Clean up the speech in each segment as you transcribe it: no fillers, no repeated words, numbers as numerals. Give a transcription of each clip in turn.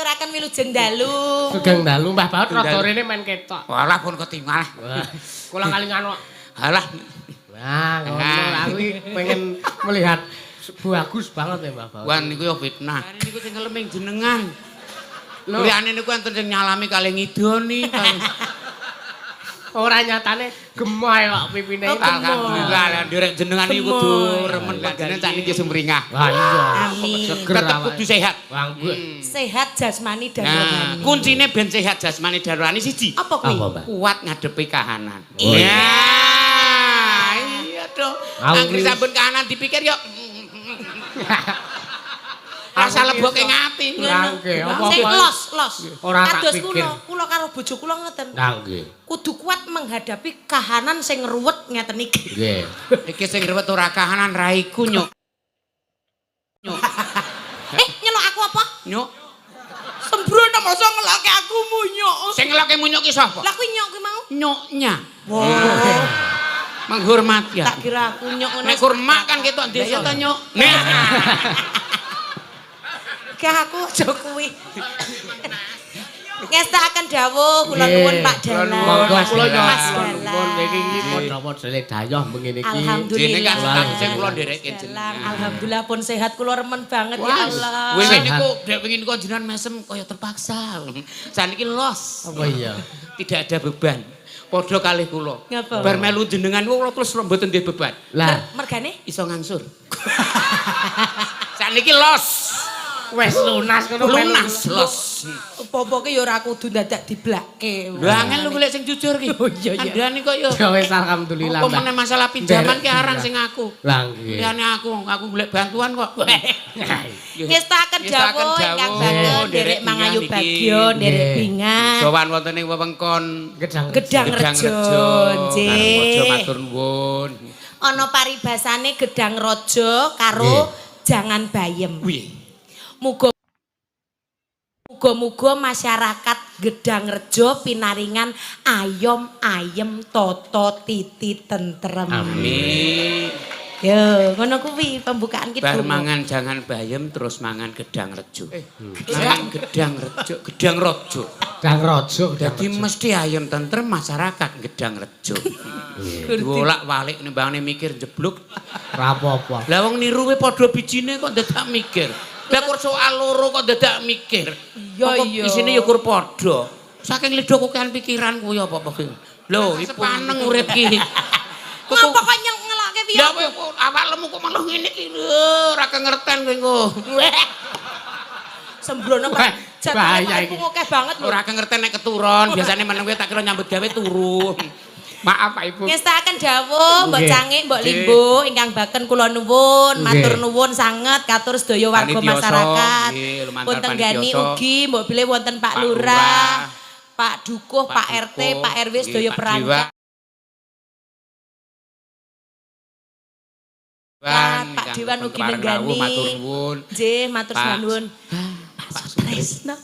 ngaturaken wilujeng dalu. Sugeng dalu Mbah Baut rada rene main ketok. Walah pun ketinggal. Kula kalingan kok. Halah. Nah, ngono aku pengen melihat bagus banget ya Mbah Baut. Wan niku ya fitnah. Niku sing keleming jenengan. Liyane niku enten sing nyalami kali ngidoni kali. Ora nyatane gemoy kok pipine. Alhamdulillah lan derek jenengan iki kudu remen panjenengan sakniki sumringah. Wah iya. Amin. Tetep kudu sehat. Sehat jasmani dan Nah, rohani. kuncine ben sehat jasmani dan rohani siji. Apa kuwi? Kuat ngadepi kahanan. Oh, iya. Iya toh. Anggere sampun kahanan dipikir yo rasa leboke ngati ngono. Sing los. Ora tak Kados pikir. kula karo bojo kula ngeten. Nggih. Kudu kuat menghadapi kahanan sing ruwet ngeten iki. Nggih. Iki sing rewet ora kahanan raiku nyuk. Nyelok aku apa? Nyuk. Sembrono masa ngeloke aku munyuk. Sing ngeloke munyuk ki sapa? Lah kuwi nyok kuwi mau. Nyuknya. Wah. Menghormati ya. Tak kira aku nyok ngono. Nek kurma kan ketok desa ta nyuk. Nek. Gak aku aja kuwi. Ngestakaken dawuh kula nuwun Pak Dalang. Monggo kula Mas nyuwun Dalang. niki padha-padha dhelek dayoh mengene iki. Alhamdulillah. Jeneng kan sing kula ndereke jenengan. Alhamdulillah pun sehat kula remen banget ya Allah. Wingi niku dek pengin kok jenengan mesem kaya terpaksa. Saniki los. Apa iya? Tidak ada beban. Padha kalih kula. Ngapa? Bar melu jenengan kula terus mboten duwe beban. Lah, mergane Iso ngangsur. Saniki los. wis lunas ngono Lunas los. Apa-apa ki ya ora kudu dadak diblakke. Lah angel lu golek sing jujur ki. Oh iya ya. Andane kok yo. Ya wis alhamdulillah. Apa meneh masalah pinjaman ki arang sing aku. Lah nggih. Liyane aku golek bantuan kok. Ngestaken dawuh ingkang bagel nderek Mangayu Bagyo nderek Bingan. Sowan wonten ing wewengkon Gedang Gedang Rejo, nggih. Aja matur nuwun. Ana paribasane Gedang Raja karo Jangan Bayem. Wih. Muga-muga masyarakat Gedang Rejo pinaringan ayom ayem toto titi tentrem. Amin. Yo, ngono kuwi pembukaan kita. Bar mangan jangan bayem terus mangan gedang rejo. Mangan gedang rejo, gedang rojo. Gedang Raja. Jadi mesti ayem tentrem masyarakat gedang rejo. Bolak-balik nimbangane mikir jeblok. Ora apa-apa. Lah wong niruwe padha bijine kok dadak mikir. Lah kok soal loro kok dadak mikir. Iya iya. Isine ya kur padha. Saking ledho kokean pikiran kuwi apa ki. Lho, paneng urip ki. Ngapa kok ngelokke piye? Lah awakmu kok malah ngene iki lho, ora kengerten kowe engko. Sembrono kok bahaya iki. Akeh banget lho. Ora kengerten nek keturun, biasane meneng kowe tak kira nyambut gawe turun. Maaf Pak Ibu. Ngestakaken dawuh Mbok Cangik, Mbok Limbo ingkang baken kula nuwun, matur nuwun sanget katur sedaya warga masyarakat. Pun tenggani ugi mbok bilih wonten Pak Lurah, Pak Dukuh, Pak RT, Pak RW sedaya perangkat. Pak Dewan ugi nenggani. Matur nuwun. Nggih, matur nuwun. Pak Tresno.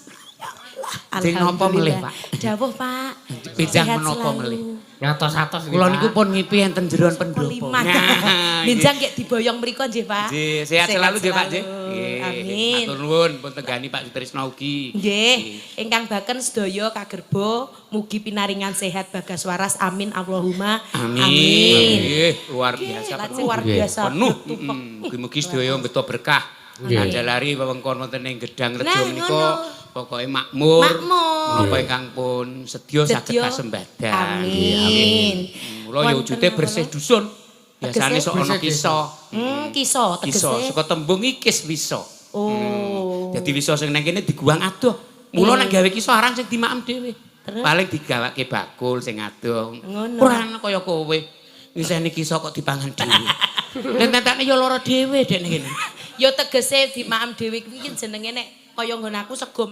Sing napa melih, Pak? Dawuh, Pak. Bidang menapa melih? Ngatos-atos Kula niku pun ngipi enten jeroan pendopo. Minjang nggih diboyong mriku nggih, Pak. Nggih, sehat selalu nggih, Pak nggih. Amin. Matur nuwun pun tenggani Pak Sutrisno ugi. Nggih, ingkang baken sedaya kagerbo mugi pinaringan sehat bagas waras. Amin Allahumma. Amin. Nggih, luar biasa. Luar biasa. Penuh. Mugi-mugi sedaya beto berkah. Andalari wewengkon wonten ing Gedang Rejo menika pokoke makmur. Menapa ingkang pun sedya saged kasembadan. Amin. Mula ya wujude bersih dusun. Biasane sok ana kisah. Kisah tegese. Saka tembung ikis wisa. Oh. Dadi wisa sing nang kene diguang adoh. Mula nek gawe kisah arang sing dimakem dhewe. Paling digawake bakul sing adoh. Ora ana kaya kowe. Ngiseni kisah kok dipangan dhewe. Nek tetekne ya lara dhewe dek ning kene. Ya tegese dimakem dhewe kuwi jenenge nek kaya nggon aku sego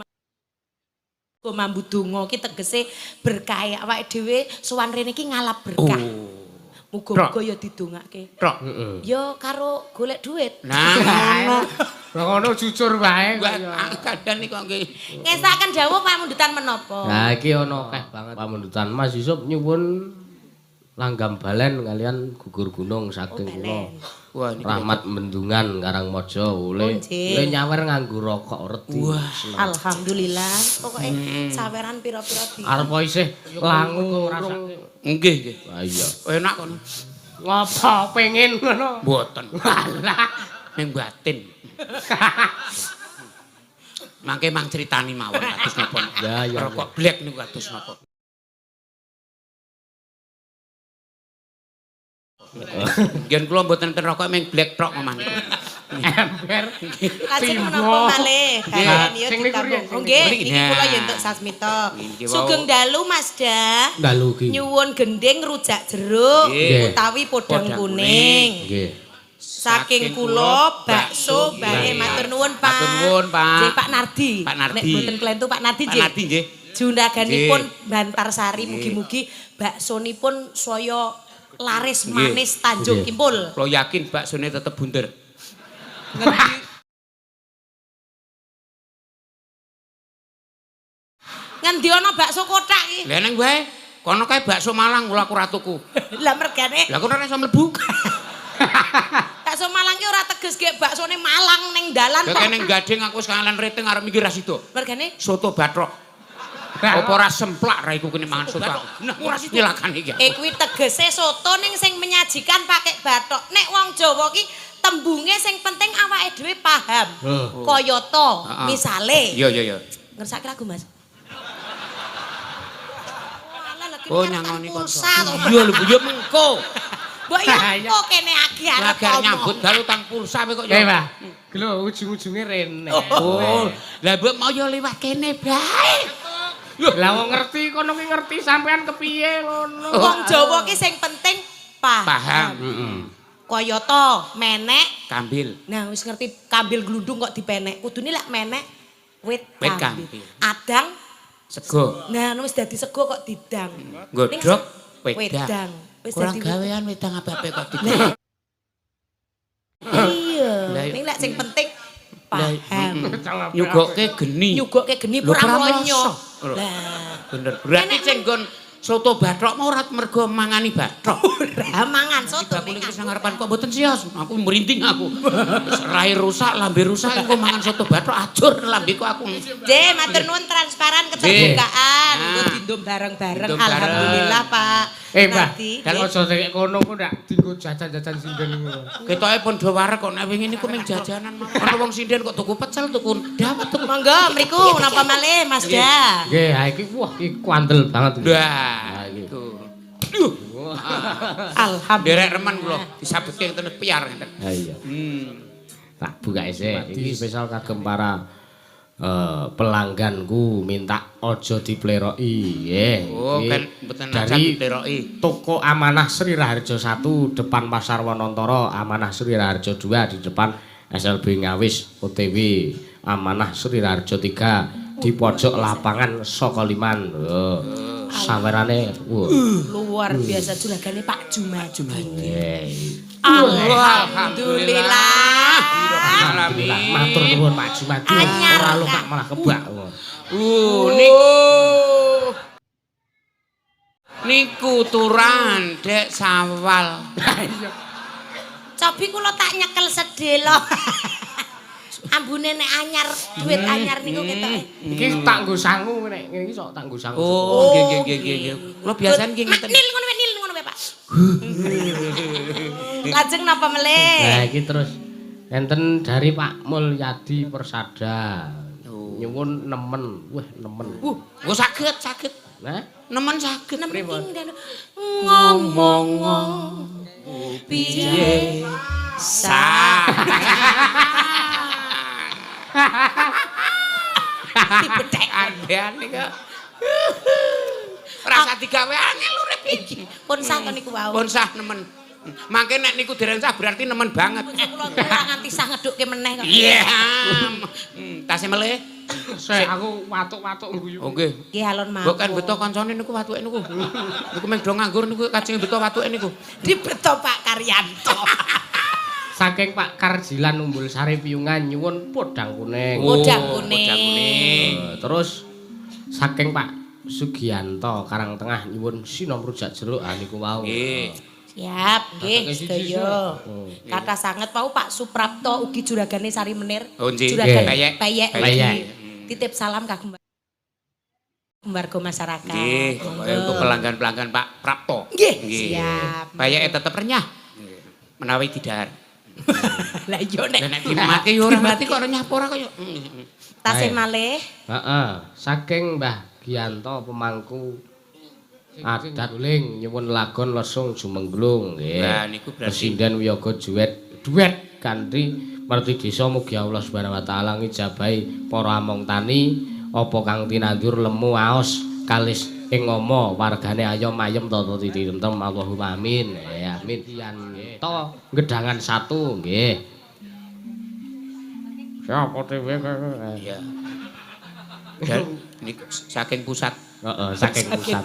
mambu donga ki tegese berkah awake dhewe sowan rene iki ngalap berkah. Muga-muga ya didongake. Tok. Ya karo golek duit. Nah, ngono jujur wae. kadang iki kok nggih. Ngesaken dawuh pamundutan menapa? Nah, iki ana akeh banget pamundutan Mas Yusuf nyuwun Langgam Balen kalian Gugur Gunung saking kula. Wah niki Rahmat Bendungan Karangmojo oleh nyawer nganggo rokok reti. Alhamdulillah pokoke saweran pira-pira di. Arep isih langu ngrasake. Nggih nggih. Ha iya. Enak kono. Ngapa pengen ngono? Mboten. Alah. Ning batin. Mangke mang critani mawon kados napa. Ya ya. Rokok blek niku kados napa. Gen kula mboten ten rokok ming blek tok mamah niku. Ember. Lajeng menapa malih kalian yo Sing niku riyen. ditambung. Nggih, niki kula yo entuk sasmita. Niki wau. Sugeng dalu Mas Da. Dalu ki. Nyuwun gending rujak jeruk Nggih. utawi podang Podang kuning. Nggih. Saking kula bakso bae matur nuwun Pak. Matur nuwun, Pak. Nggih Pak Nardi. Pak Nardi. Nek mboten klentu Pak Nardi Pak nggih. Nardi nggih. Jundaganipun Bantarsari mugi-mugi baksonipun saya laris manis Tanjung Nggih. Kimpul. Kula yakin baksone tetep bunder. Ngendi ana bakso kotak iki? Lah ning wae kono kae bakso Malang kula ora tuku. Lah mergane Lah kono ora iso mlebu. bakso Malang ki ora teges ge baksone Malang ning dalan Lah kok. kene gading aku sekalian rating arep mikir ra sido. Mergane Soto batrok. Apa ora semplak ra iku kene mangan soto aku. Nah ora sido silakan iki. kuwi tegese soto ning sing menyajikan pakai bathok. Nek wong Jawa ki tembunge sing penting awake dhewe paham. Kayata misale. Iya iya iya. Ngersake lagu Mas. Oh nyangoni kanca. Pulsa to. Iya lho ya mengko. Mbok ya kok kene akeh arep Lagar nyambut gawe utang pulsa kowe kok Eh, ya. Pak. Gelo ujung-ujunge rene. Oh, lah mbok mau ya liwat kene bae. Lah wong ngerti kono ki ngerti sampean kepiye ngono. Wong Jawa ki sing penting paham. Paham. Kayata menek. Kambil. Nah, wis ngerti kambil glundung kok dipenek. Kudune lek menek wit Wit kambil. kambil. Adang. Sego. Nah, wis dadi sego kok didang. Godhog wedang. Wedang. Wis Kurang dadi gawean wedang apa-apa kok didang. Iya. Lah, Ning lek sing penting paham. Nyugokke geni. Nyugokke geni Lho, ora ora monyo. mosok. Lah, Bener. Berarti sing nggon soto bathok mau ora mergo mangani bathok. ora mangan soto Bakul ning iki nang ngarepan kok mboten sios. Aku merinding aku. Wis rai rusak, lambe rusak engko mangan soto bathok ajur lambeku aku. Nggih, matur nuwun transparan keterbukaan. Engko dindom bareng-bareng. Dindom bareng. Alhamdulillah, Pak. Eh, Pak. Nardi, Dan nggih. aja nek kono ku ndak dienggo jajan-jajan sinden ngono. Ketoke pun do wareg kok nek wingi niku ming jajanan mau. Ana wong sinden kok tuku pecel, tuku dawet, tuku. Monggo mriku napa malih Mas Da. Nggih, ha iki wah iki kuandel banget. Lah, itu. Duh, Alhamdulillah. derek remen kula disabetke ngeten piar ngeten. Ha iya. Tak buka isih. Iki spesial kagem para pelangganku minta ojo dipleroki nggih. Oh, Iki kan mboten aja dari diteroki. toko Amanah Sri Raharjo 1 depan Pasar Wonontoro, Amanah Sri Raharjo 2 di depan SLB Ngawis OTW, Amanah Sri Raharjo 3 di pojok lapangan Sokoliman. Oh, sawerane Luar biasa juragane Pak Jumadi. Alhamdulillah. Alhamdulillah, matur nuwun Pak Jumadi. Anyar, Ora Kak. lupa malah kebak. Niku turan Dek Sawal. Cobi kula tak nyekel sedelo. Ambune nek anyar, duit anyar niku ketoke. Iki tak nggo sangu nek ngene iki sok tak nggo sangu. Oh, nggih. Kula biasane nggih ngeten. Nil ngono wae, Pak. Lajeng napa melih? Nah, iki terus enten dari Pak Mulyadi Persada. Nyuwun nemen. Wah, nemen. Oh, saged. Nah, Nemen saged. Ngomong piye Sah. dibedhek Andean niku. Rasa digawe angel urip iki. pun sah to niku wau. Pun sah nemen. Mangke nek niku dereng sah berarti nemen banget. Kula nganti sah ngedukke meneh kok. Iya. Tasih meleh. Sik aku watuk-watuk ngguyu. Oh nggih. Nggih alon mawon. Mbok kan beto kancane niku watuke niku. Niku meng do nganggur niku kajenge beto watuke niku. Dibeto Pak Karyanto. Saking Pak Karjilan Umbul Sari Piyungan nyuwun podang kuning. Podang Podang kuning. kuning. Terus saking Pak Sugiyanto Karangtengah nyuwun sinom rujak jeruk niku wau. Nggih. Siap, nggih, sedaya. Kata sanget mau Pak Suprapto ugi juragane Sari Menir. Oh, nggih. Juragan Peyek. Peyek. Titip salam kagem warga masyarakat. Nggih, untuk pelanggan-pelanggan Pak Prapto. Nggih, siap. Peyeke tetep renyah. Menawi didahar. Lah iya nek Dimake yo ora ngerti kok renyah apa ora kaya. tasih malih. Heeh, saking Mbah Giyanto pemangku adat uling nyuwun lagon lesung jumenglung nggih. Lah niku berarti Presiden Wiyaga duet kanthi merti desa mugi Allah Subhanahu wa taala ngijabahi para among tani apa kang tinandur lemu aos kalis ing ngoma wargane ayom-ayem tata titintem Allahumma amin. Amin. Giyanto gedangan satu nggih. Siapa TV iya. Dan niku saking pusat. Heeh, saking pusat.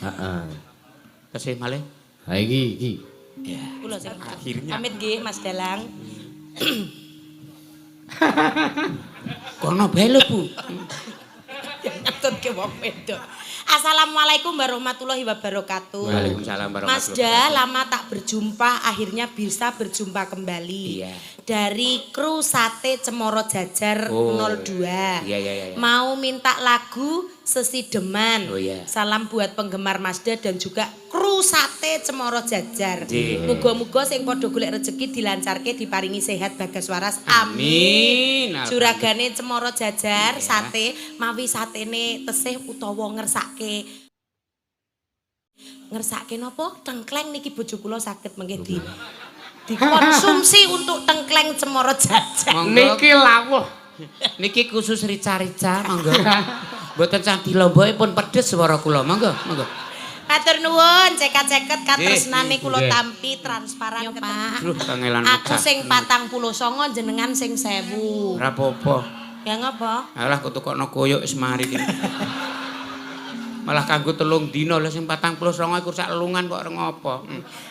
Heeh. Tasih malih. Ha iki. Ya. Kula sing Akhirnya. pamit nggih Mas Dalang. Kono bae lho, Bu. Nyatutke wong wedok. Assalamualaikum warahmatullahi wabarakatuh. Waalaikumsalam warahmatullahi Mas Da, wabarakatuh. lama tak berjumpa, akhirnya bisa berjumpa kembali. Iya. Dari kru Sate Cemoro Jajar Oh. 02. Iya. Mau minta lagu Sesideman. Oh, iya. Salam buat penggemar Mazda dan juga kru Sate Cemoro Jajar. Nggih. Muga-muga sing padha golek rezeki dilancarke diparingi sehat bagas waras. Amin. Juragane Cemoro Jajar Iya. sate mawi satene tesih utawa ngersake napa tengkleng niki bojo kula saged mengke dikonsumsi untuk tengkleng Cemoro Jajar. Monggo. Niki lawuh. Niki khusus rica-rica, monggo. Mboten candi lomboe pun pedes swara kula, monggo. Matur nuwun, ceket-ceket katresnane Nggih, kula nggih. tampi transparan Pak. Duh, kangelan Aku pecah. sing 49 jenengan sing 1000. Ora apa-apa. Ya ngapa? Alah kutukokno koyok wis mari kene. Malah kanggo 3 dina lha sing 49 iku sak lelungan kok ora ngopo.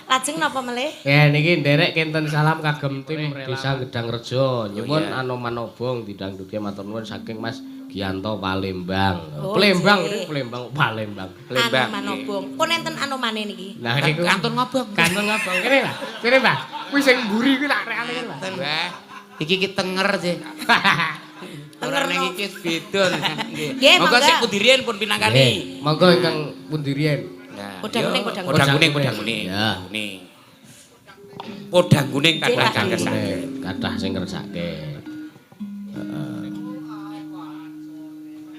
Lajeng napa melih? Ya niki nderek kinten salam kagem tim Desa Gedangrejo nyuwun iya. Anoman Obong didangduke matur nuwun saking Mas Giyanto Palembang. Oh, Palembang nggih. ini Palembang Palembang. Lembang. Anoman Obong. Pun enten anomane niki. Nah niku Kantun ngobong. kantun ngobong kene Pak. Kene Pak. Kuwi sing mburi kuwi tak rekane kene Pak. Wah, iki ki tenger sih. Ora Tenger ning no. iki beda. Nggih. Nggih, Monggo monggo. sik Kudirien pun pinangkani. Monggo ingkang pundirien. Nah, Podang yo, kuning, podang podang kuning. kuning, podang kuning. Ya. Kuning. Podang kuning kadang Nggih, kadang Pak. kersake. Kathah sing ngersake.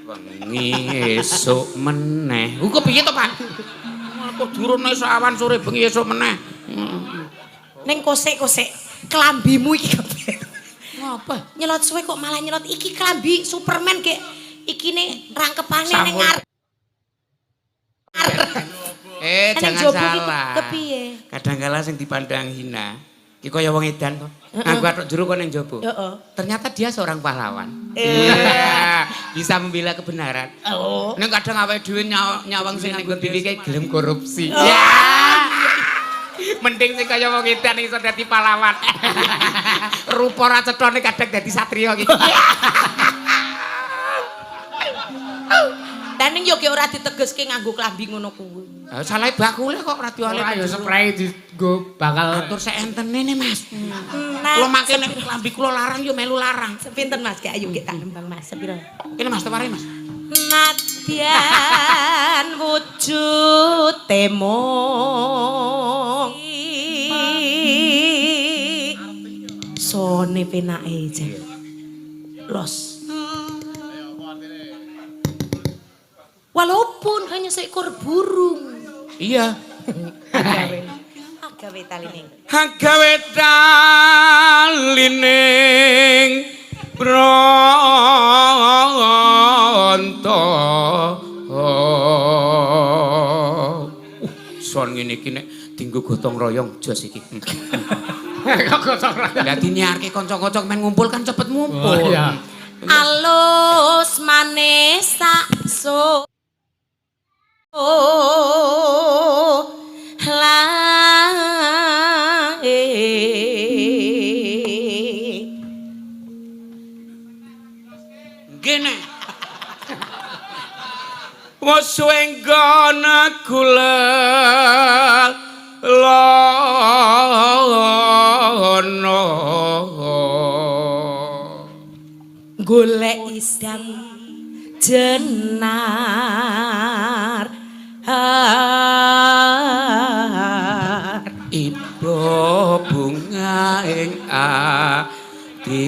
Wengi esuk meneh. Kok piye to, Pak? Apa durung esuk awan sore bengi esuk meneh. Ning kosek-kosek kelambimu iki kabeh. Ngapa? Nyelot suwe kok malah nyelot iki kelambi Superman gek ikine rangkepane ning Sampun. ngarep. Ning Jangan jobo iki salah. kepiye? Kadang-kala sing dipandang hina, iki kaya wong edan to. Aku atok jero kok ning jaba. Heeh. Ternyata dia seorang pahlawan. Iya, bisa membela kebenaran. Oh. Nek kadang awake dhewe nyawang sing nganggo dilike gelem korupsi. Oh. Ya. Mending sing kaya wong edan iso dadi pahlawan. Rupa ra cethone kadang dadi satriya iki. Dan ning yo ge ora ditegeske nganggo klambi ngono kuwi. Salah bakule kok ora diwale. Ora ya spray digo bakal atur seentene ne, Mas. Nah, Kula mangke nek klambi kula larang yo melu larang. sepinten Mas? Gek ayo gek tak nembang Mas sepira. Kene Mas tepare, Mas. Nadyan wujud temong sone penake jen los walaupun hanya seekor burung Iya. agawe talining Gawe talining bronto. Son ngene iki nek dienggo gotong royong jos iki. kok gotong royong. Lah diniarke kanca-kanca men ngumpul kan cepet ngumpul. Oh, iya. alus manis sakso Gene. magulelono golek isan jenar ibo bunga ing atiku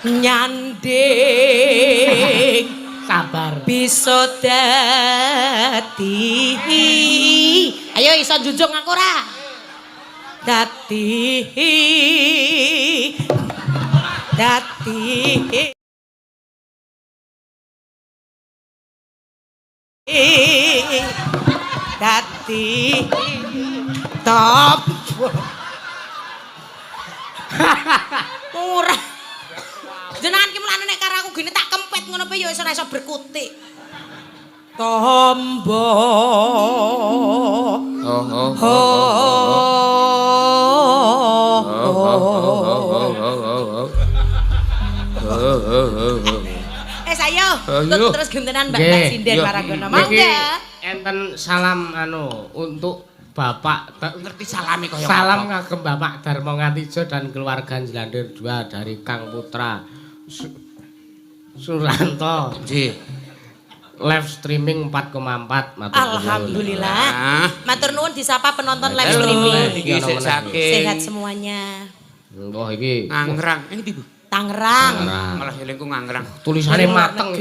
nyanding sabar bisa dadi ayo iso junjung aku ora dadi top ora jenengan ki mulane nek karo aku gini tak kempet ngono pe ya iso berkutik tombo Sayo terus gentenan Mbak Sinden Paragono mangga enten salam untuk Bapak ngerti salami kaya salam kagem Bapak Darmo Ngatijo dan keluarga Jelandir 2 dari Kang Putra Suranto. Nggih. Live streaming 4,4 matur alhamdulillah. Matur nuwun disapa penonton live streaming. Iki sehat semuanya. Oh iki Tangerang. Endi Bu? Tangerang. Malah elingku Tangerang. Tulisane mateng.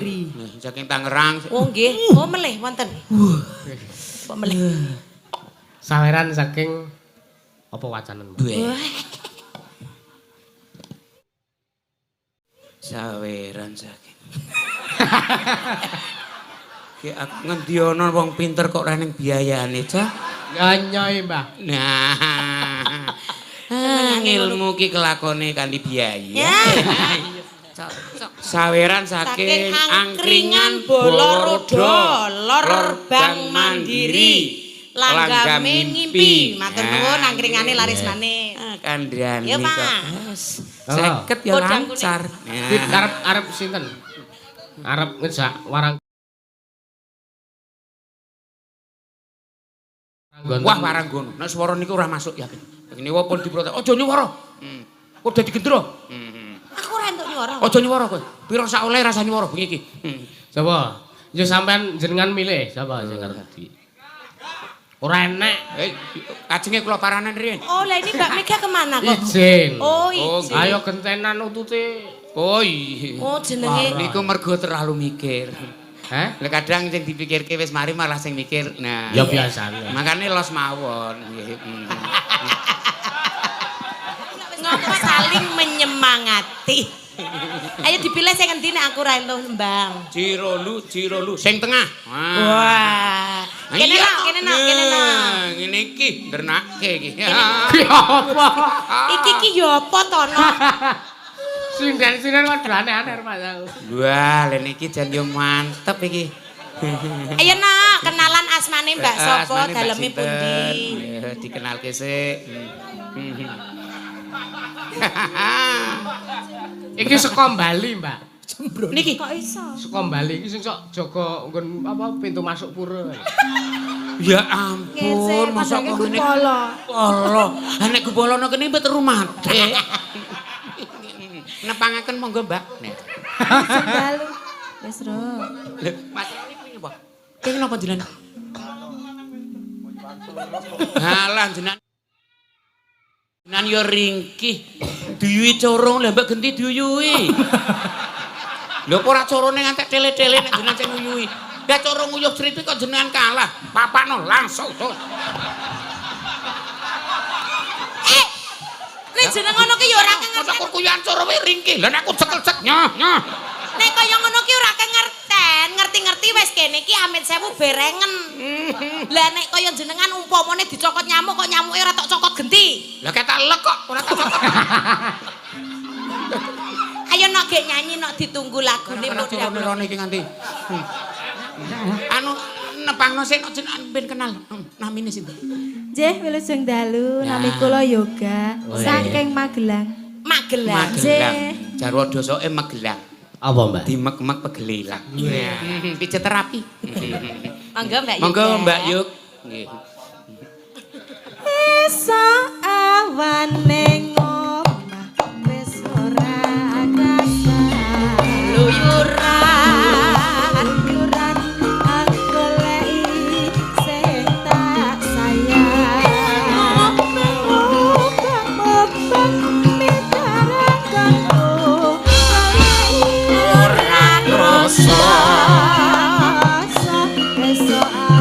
Saking Tangerang. Oh nggih. Oh melih wonten. Kok melih? Saweran saking apa wacanen? Saweran saking. Ki aku ngendi ana wong pinter kok ora ning biayane, Cah? Nyanyi, Mbah. Nah. Ilmu ki kelakone kanthi biaya. Saweran saking angkringan Bolorodo, Lor Bank Mandiri. Langgame ngimpi. Matur nuwun angkringane laris manis. Kandhani kok. Mas. 50 ya lancar. Arep sinten? Arep ngejak warang Wah waranggono. Nek swara niku ora masuk yakin. Ngene wae pun diprotes. Aja nyuwara. Kok dadi gendro. Aku ora entuk nyuwara. Aja nyuwara kowe. Pira sak oleh rasa nyuwara bengi iki. Sapa? Yo sampean jenengan milih sapa sing ngerti. Ora enek. Kajenge kula paranen riyen. Oh, lah ini Mbak Mega kemana kok? Izin. Oh, izin. Ayo gentenan utute. Oh iya. Oh, jenenge. Niku mergo terlalu mikir. Hah? Lah kadang sing dipikirke wis mari malah sing mikir. Nah, ya biasane. Makane los mawon nggih. Ngopo saling menyemangati. Ayo dipilih sing endi nek aku ora entuk nembang. Jirolu sing tengah. Wah. Kene nak. Ngene iki ndernake iki. Apa? Iki ki yo apa to, Nok? Sinden-sinden kok aneh-aneh Mas. Wah, lha niki jan yo mantep iki. Ayo nak, kenalan asmane Mbak sapa, daleme pundi? Dikenalke sik. Iki saka Bali, Mbak. Niki kok iso? Saka Bali iki sing sok jaga nggon apa pintu masuk pura. Ya ampun, masa kok ngene. Polo. Ha nek gupolono kene mbet rumate. Nepangaken monggo, Mbak. Nek. Dalu. Wis, Ro. Lho, Mas iki apa? Kene napa jenengan? Halah jenengan. Nan yo ringkih. Duyui corong lah mbak genti duyui. Lho apa ora corone ngantek tele-tele nek jenengan sing nguyui. Lah corong nguyuh criti kok jenengan kalah. Papakno langsung to. Nek jeneng ngono ki yo ora kengerten. Masa kok kuyan coro wae ringkih. Lah nek aku cekel-cek nyah. Nek kaya ngono ki ora kengerten. Ngerti-ngerti wis kene iki amit sewu berengen. Lah nek kaya jenengan umpamane dicokot nyamuk kok nyamuke ora tok cokot genti. Lah ketak lek kok ora tak cokot. Ayo nok gek nyanyi nok ditunggu lagune mudah-mudahan iki nganti. Anu nepangno sik nok jenengan ben kenal. Namine sinten? Nggih, wilujeng dalu nami kula Yoga saking Magelang. Magelang. Magelang. Jarwo dosoke Magelang. Apa, Mbak? Dimek-mek pegelilang. Pijet terapi. Monggo Mbak Yuk. Monggo Mbak Yuk. Nggih. Esok awan ning omah wis ora rasa. Luyuran. Luyuran aku lei sing tak sayang. Mubang mitarakanku ora krasa. Esok awan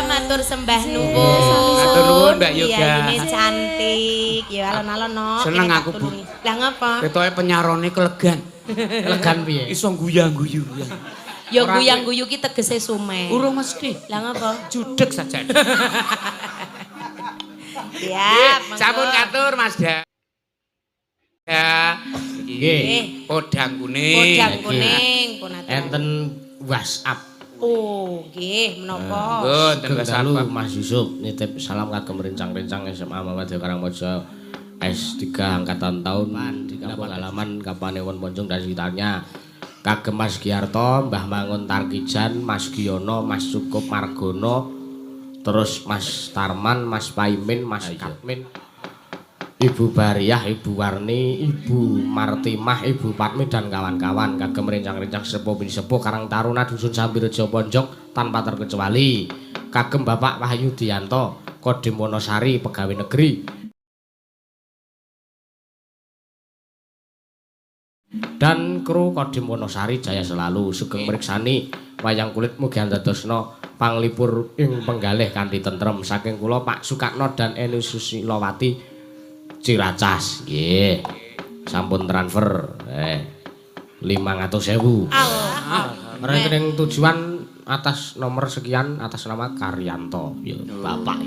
matur sembah nuwun. Matur nuwun Mbak Yoga. Iya, ini cantik. Ya alon-alon no. Seneng aku, Bu. Lah ngapa? Ketoke penyarone kelegan. Elegan piye? Iso guyang-guyu. Ya guyang-guyu ki tegese sume. Urung mesti. Lah ngapa? Judeg saja. Ya, sampun katur Mas Da. Ya, Nggih. Podang kuning. Podang kuning pun atur. Enten WhatsApp. Oh, nggih, menapa? Mboten Dalu Mas Yusuf nitip salam kagem rencang-rencang SMA Muhammadiyah Karangmojo S3 angkatan tahun di kampung halaman Kapanewon Ponjong dan sekitarnya. Kagem Mas Giarto, Mbah Mangun Tarkijan, Mas Giono, Mas Cukup Margono, terus Mas Tarman, Mas Paimin, Mas Katmin, Ibu Bariah, Ibu Warni, Ibu Martimah, Ibu Patmi dan kawan-kawan. Kagem rencang-rencang sepuh bin sepuh Karang Taruna Dusun Sambirejo Ponjong tanpa terkecuali. Kagem Bapak Wahyu Dianto, Kodim Wonosari, Pegawai Negeri. Dan kru Kodim Wonosari jaya selalu sugeng mriksani wayang kulit mugi andadosna panglipur ing penggalih kanthi tentrem saking kula Pak Sukatno dan Eni Susilowati Ciracas. Nggih. Sampun transfer 500.000. Allah. Rekening tujuan atas nomor sekian atas nama Karyanto. Ya, Bapak.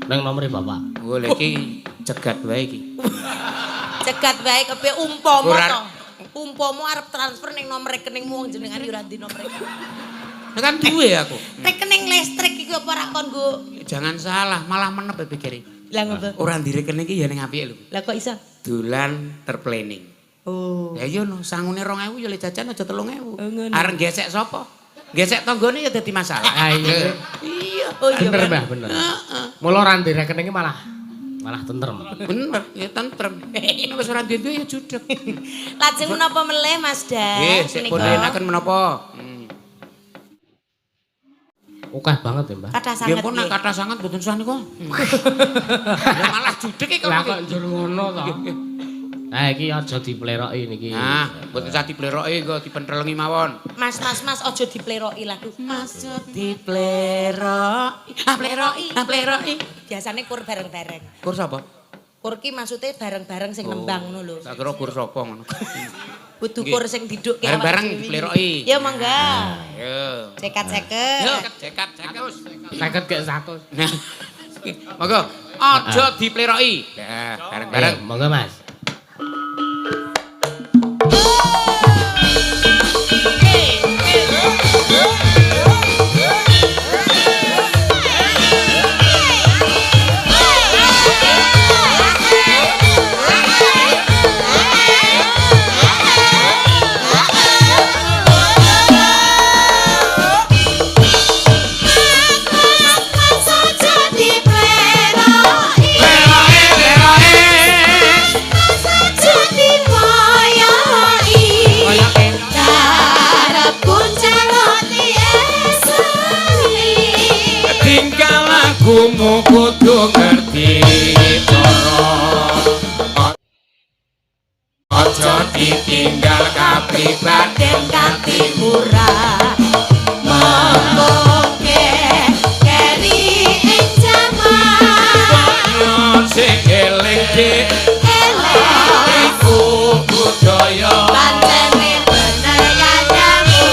Nang nomore Bapak. Oh, iki cegat wae iki. Cegat wae kepe umpama to. Umpama arep transfer ning nomor rekeningmu wong jenengan yo ora ndi nomor rekening. Nah, kan duwe aku. Rekening listrik iki apa ora kon nggo? Jangan salah, malah menep pikir. Lah ngopo? Ora ndi rekening iki ya ning apike lho. Lah kok iso? Dolan terplanning. Oh. Ya iya no, sangune 2.000 ya le jajan aja 3.000. ngono. Arep gesek sapa? Gesek tanggane ya dadi masalah. Ah, iya. Iya. Oh iya. Bener, Mbah, bener. Mula ora ndi rekeninge malah tentrem. Bener, ya tentrem. Nek wis ora duwe ya judeg. Lajeng menapa meleh Mas Das? Nggih, sik pun enaken menapa? Akeh banget ya, Mbah. Kathah Nggih sanget. pun nek kathah sanget mboten usah niku. Ya malah judeg iki Lah kok. kok njur ngono to. Nah, iki aja dipleroki niki. Nah, mboten usah dipleroki kok dipentrelengi mawon. Mas aja dipleroki lah. Mas Dipleroki, pleroki. biasane kur bareng-bareng. Kur sapa? Kur ki maksude bareng-bareng sing nembang ngono lho. Tak kira kur sapa ngono. Kudu kur sing didukke Bareng-bareng dipleroki. Ya monggo. Yo. Cekat-ceket. Yo, cekat. 50 ke 100. Nah. Monggo, aja dipleroki. Nah, bareng-bareng. Monggo, Mas. Kumu kudu ngerti cara aja ditinggal kapribaden kanthi murah Mongke keri ing jaman sing eling iku budaya pancene bener kancamu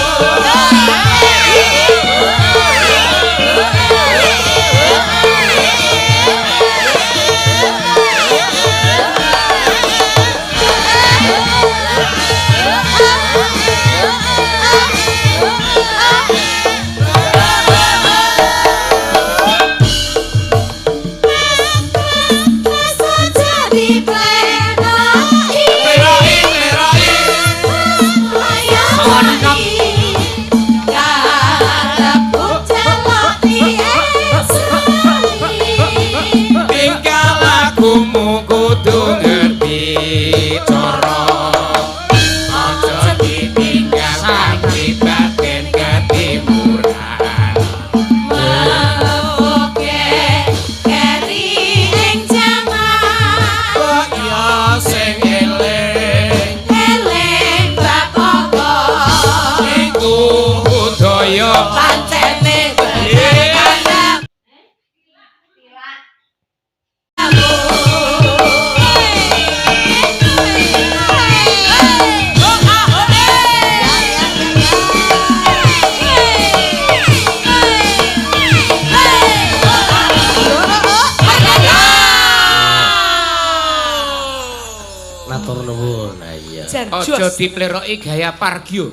Aja dipleroki gaya Pargio.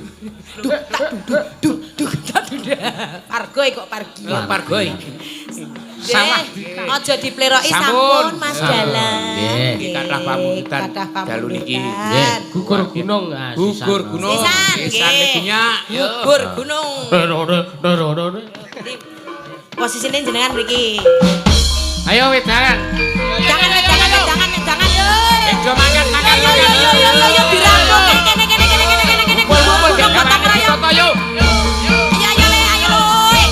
Pargoi kok Pargio. Pargoi. Sawah. Aja dipleroki sampun Mas Dalang. Nggih, kathah pamundutan dalu niki. Nggih, gugur gunung. Gugur gunung. Sisan bunyak. Gugur gunung. Posisine jenengan mriki. Ayo wedangan. Jangan yo. Do makan. Yo dirampung kene. Kumpul gak gawane kita yo. Ayo le.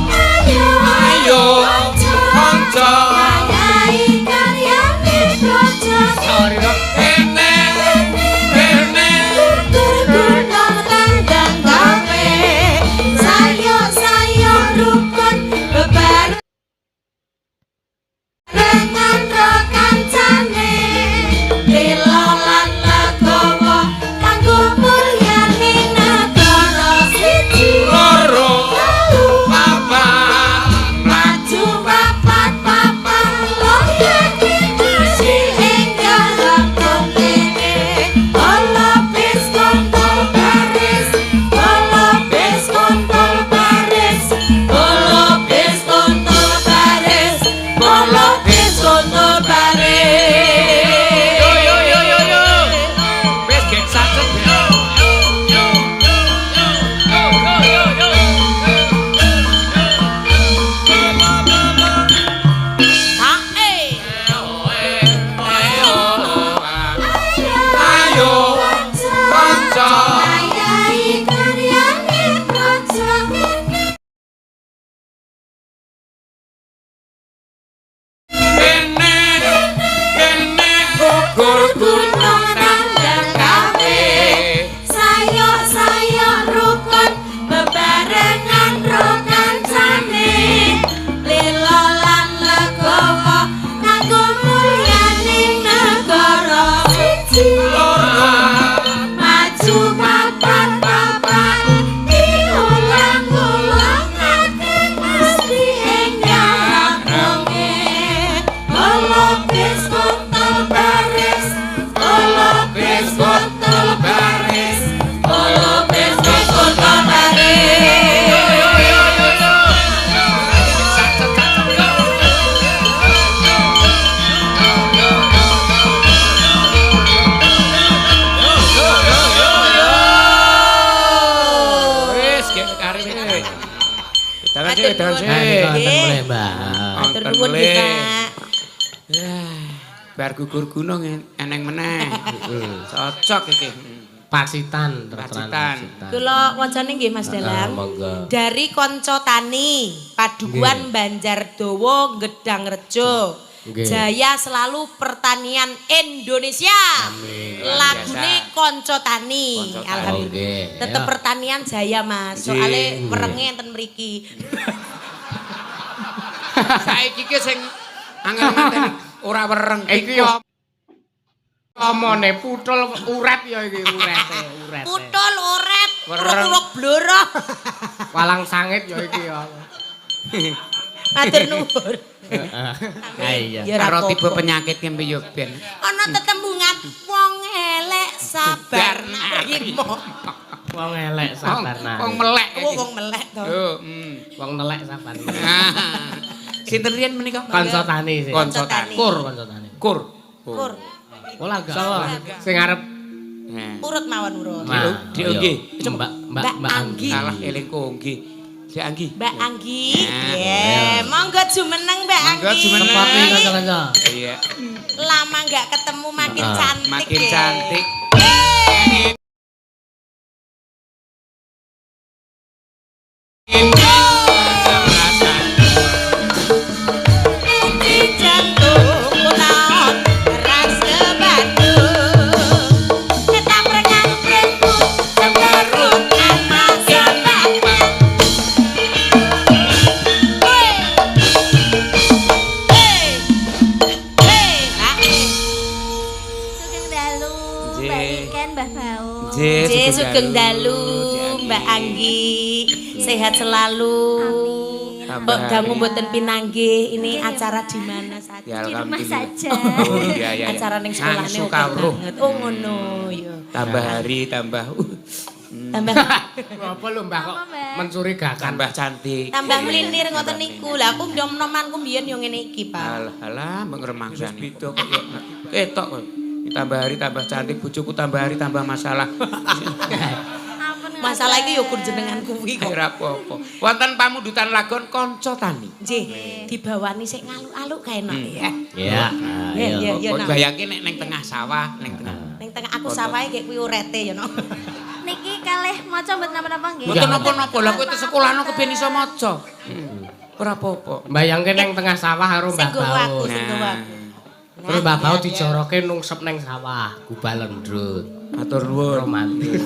Ayo kanca. Ayahi karyane praja Kene. Gunung tandang gawe Sayo rukun bebarengan ro kancane Lila lan legowo kanggo mulyaning negara siji Loro. Lalu Papat. maju papat loya si enggal lakon kene Olo bis kontol baris Olo bis kontol baris Olo bis kontol baris Olo bis kontol baris Yo. Wis gek sacet. Ayo kanca. Ayahi karyane praja Kene gugur gunung tandang gawe Sayo rukun bebarengan ro kancane Lila lan legowo kanggo mulyaning negara siji Maju papat diulang-ulangake mesti enggal lakonge Olo bis kontol baris Olo bis kontol baris Olo bis kontol baris Wis gek kari iki. Wedangan sih. Mulai, Mbak. Matur nuwun nggih, Pak. Bar gugur gunung eneng meneh. Cocok iki. Pacitan, Pacitan. Kula wacane nggih Mas Dalang. Monggo. Dari Konco Tani, Padukuan Banjardowo, Gedangrejo. Nggih. Jaya selalu pertanian Indonesia. Amin. Lagune Konco Tani. Konco Tani. Alhamdulillah. Nggih. Tetep Ya. pertanian Jaya Mas. Nggih. Soale werenge enten mriki. Saiki ki sing angel ngenteni ora wereng Iki yo omone putul uret ya iki urete. Putul oret, Wereng. uruk bloro. Walang sangit ya iki ya. Matur nuwun. Ha iya. Ya ora karo tiba apa-apa. penyakit kembe yo ben. Ana tetembungan wong elek sabar narimo. Wong elek sabar Wong melek. Oh, wong melek to. Yo, Wong nelek sabar. Sinten riyen menika? Kanca tani sih. Kanca tani. Kur kanca tani. Kur. Kur. Ola gak. Sing arep Urut mawon urut. Dik nggih. Mbak Anggi. Alah eling ko nggih. Dik Anggi. Mbak Anggi. Nah, Ya, monggo jumeneng Mbak Monggo Anggi. jumeneng. seperti kanca-kanca. Iya. Lama nggak ketemu makin cantik. Makin ya. cantik. Di jantung kunaon ras kebatu. Tetap renang prengku semerut anak sebat. Sugeng dalu Nggih. Mbak Niken Mbah Bau Sugeng dalu Mbak Anggi. Sehat selalu. Kok dangu mboten pinanggih ini acara di mana saja? Ya, Di rumah alhamdulillah. saja. Oh iya iya. Acara ning sekolahne Ngangsu oke kawruh. banget. Oh ngono ya. Tambah hari tambah Tambah Apa lho Mbah kok Apa, Mbah? mencurigakan? tambah cantik. tambah melinir ngoten niku. Lah aku nom-nomanku mbiyen yo ngene iki, Pak. Alah mbok ngremangsani. Beda kok ya. Ketok kok. Tambah hari tambah cantik, bojoku tambah hari tambah masalah. Ampun. Masalah iki yo gur jenengan kuwi kok. Ora apa-apa. Wonten pamundutan lagon kanca tani. Nggih, dibawani sik ngaluk-aluk kae enak ya. Iya. Iya, iya, Kok Nak. bayangke nek ning tengah sawah, ning tengah. Ning tengah aku sawahe kayak kuwi urete ya, Nok. Niki kalih maca mboten napa-napa nggih. Mboten napa-napa, lha kowe te sekolahno kepen iso maca. Ora apa-apa. Bayangke neng tengah sawah karo Mbah Sing nggowo aku, Bau. sing nggowo aku. Terus Mbah Bau dijoroke nungsep neng sawah, gubal lendrut. Matur nuwun. Romantis.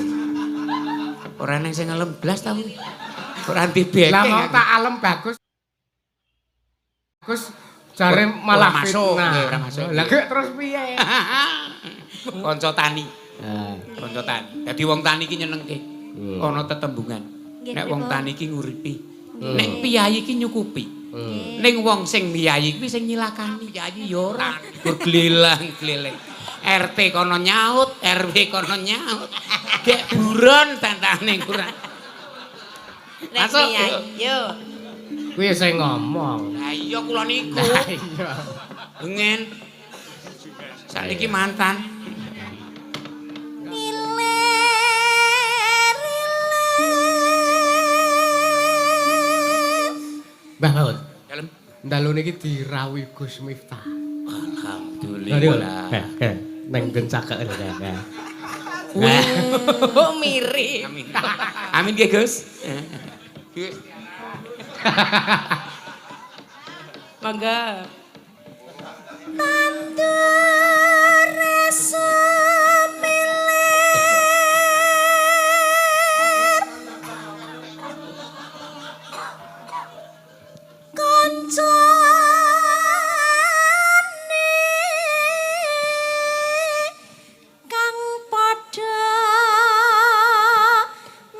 Ora neng sing ngelem blas ta. Ora antibek. Lah mau tak alem bagus. Bagus jare malah Ora masuk, fitnah. nggih, ora masuk. Lah kek terus piye? Kanca tani. Nah, Kanca tani. Dadi wong tani iki nyenengke. Ana tetembungan. Nggih, Nek wong pripun? tani iki nguripi. Nek piyayi iki nyukupi. hmm. Ning wong sing miyayi kuwi sing nyilakani. Piyayi ya ora. Gur glelang-gleleng. RT kono nyaut, RW kono nyaut. Dek buron tantane kurang. Nek Masuk, ya, yo. Kuwi sing ngomong. Lah iya kula niku. Lah iya. Pengen. Saniki mantan. Mbah Bau, Dalem. dalu niki dirawuhi Gus Miftah. Alhamdulillah. Neng gencake ya. Oh, mirip. Amin. Amin nggih, Gus. Gus. Mangga. Kang padha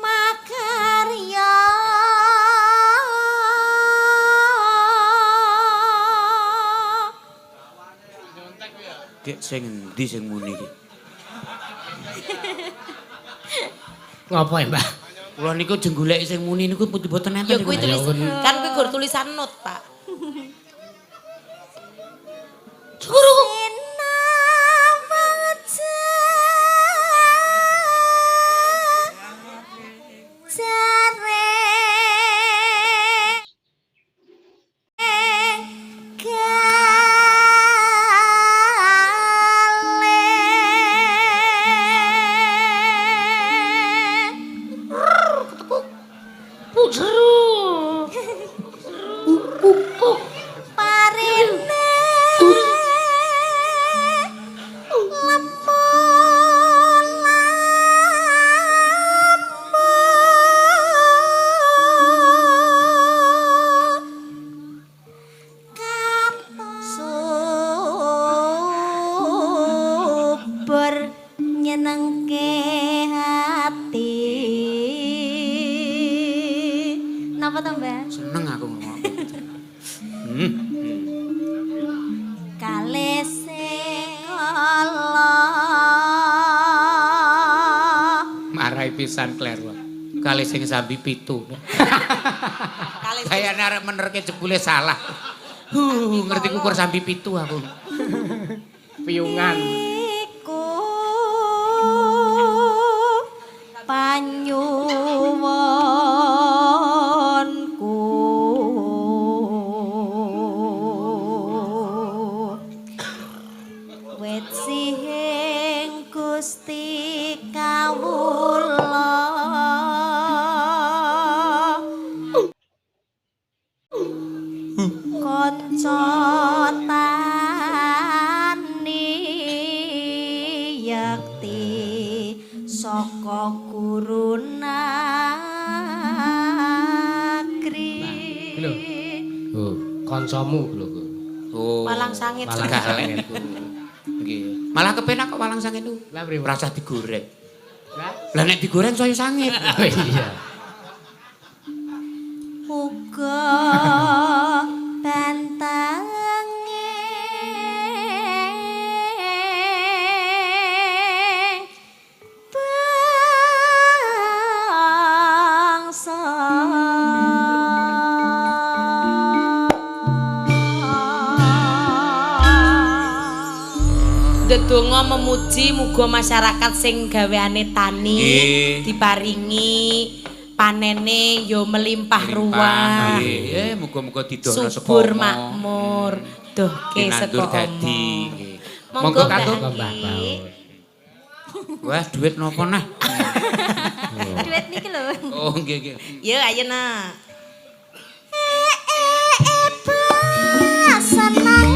makarya Dek sing endi sing muni iki? Ngopo ya, Mbah? Kula niku jenggoleki sing muni niku mboten enten. Ya kuwi niku. tulis kan kuwi gur tulisan not, Pak. Subur nyenengke hati. Napa to, Mbak? Seneng aku ngomong. Kalih sekala Marai pisan Claire. Kali sing sambi pitu. Kali Kayane arek menerke jebule salah. Ngerti kukur sambi pitu aku. Piungan. iku panyuwunku wit sing Gusti kawula kanca tani yakti saka guru nagri. Lho. Oh, kancamu lho. Oh. Walang sangit. Walang Galek. Nggih. Malah kepenak kok walang sangit niku. Lah pripun? Rasa digoreng. Lah Lah nek digoreng saya sangit. oh iya. Uga ndonga memuji muga masyarakat sing gaweane tani diparingi panene yo melimpah ruah. Nggih, muga-muga didono saka subur makmur. Duh ke nandur saka dadi. Monggo Katur Mbah Baun. Wah, duit napa nah? Duit niki lho. Oh, nggih nggih. Yo ayo nah. Senang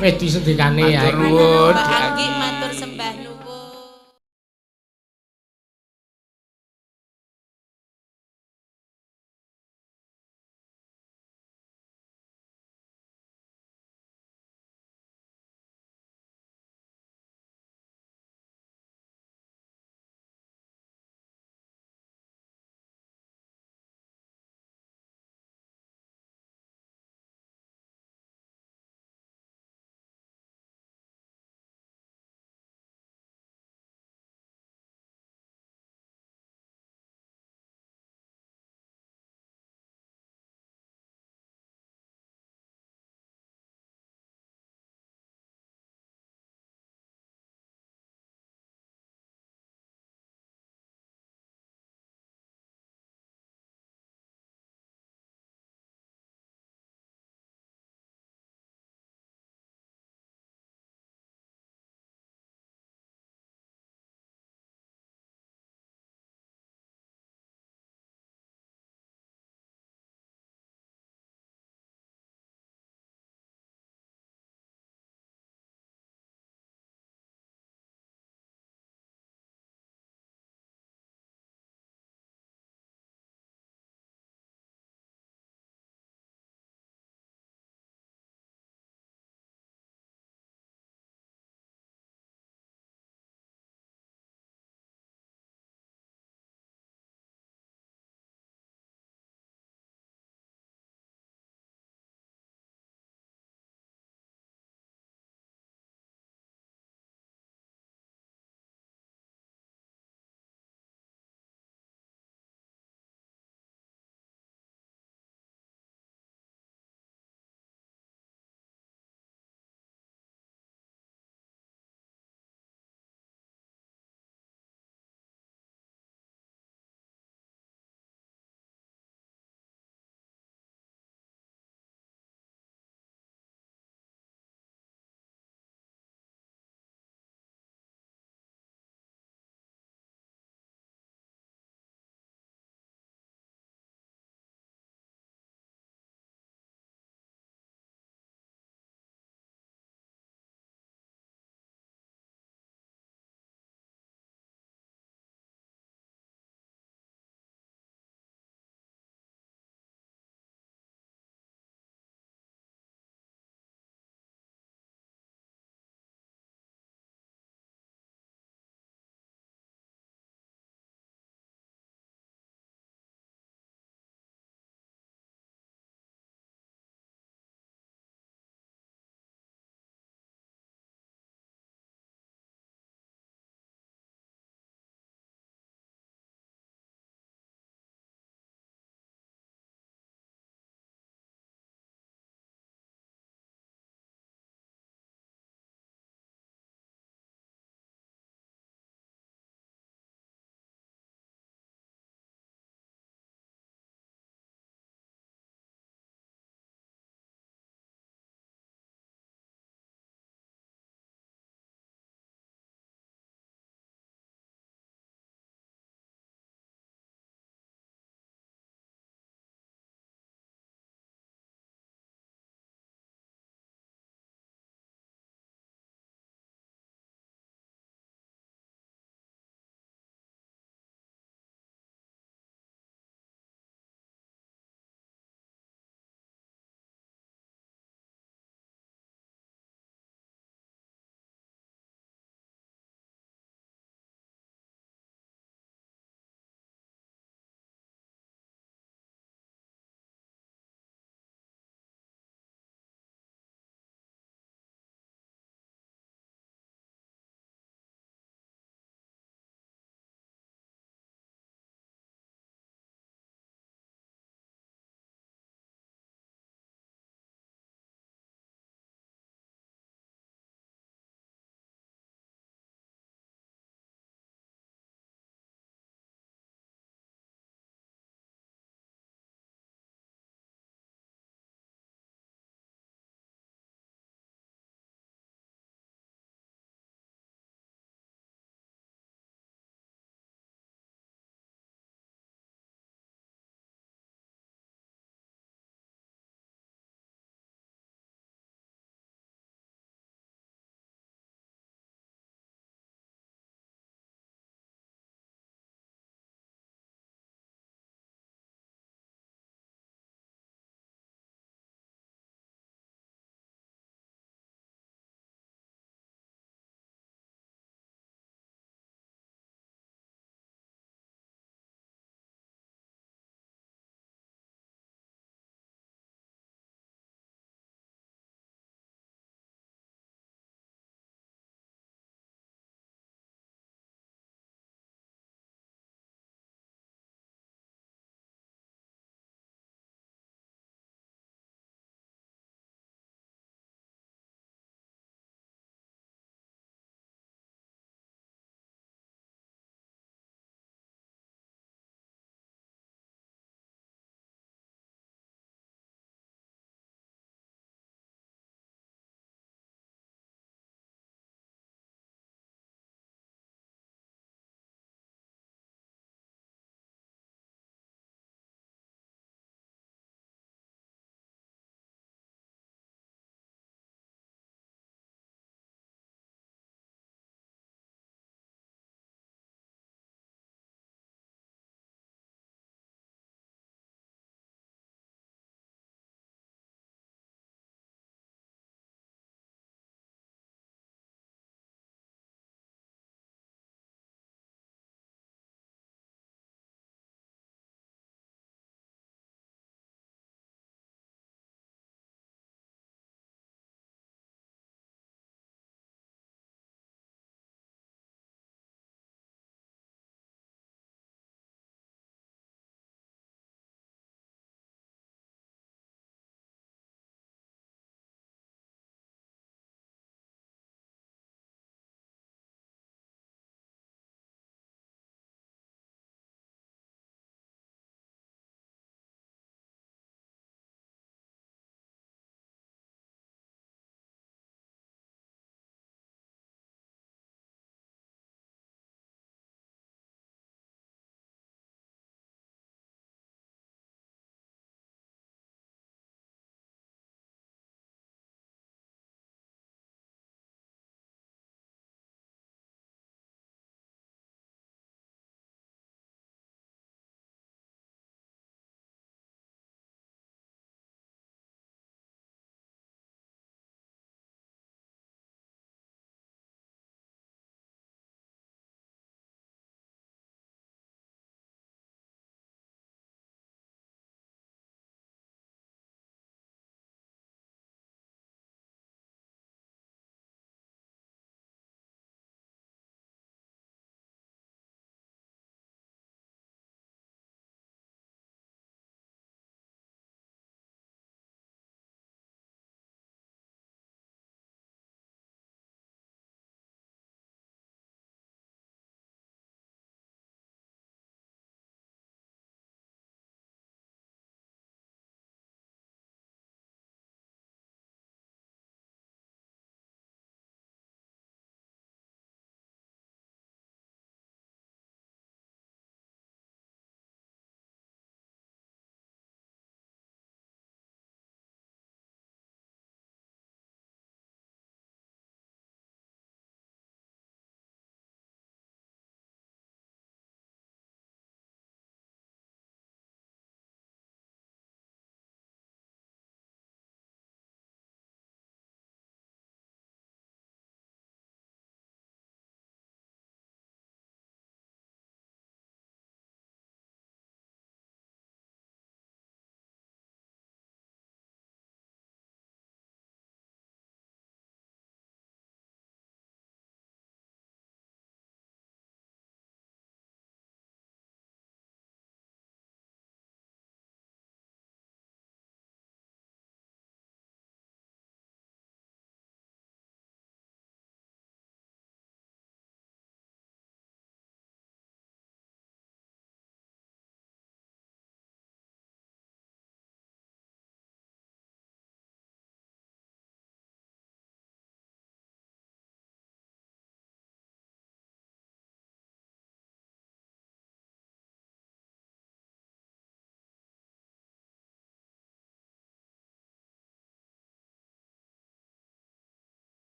Wis disendikane ya. Matur nuwun, Mbak Dik Anggi, Anggi.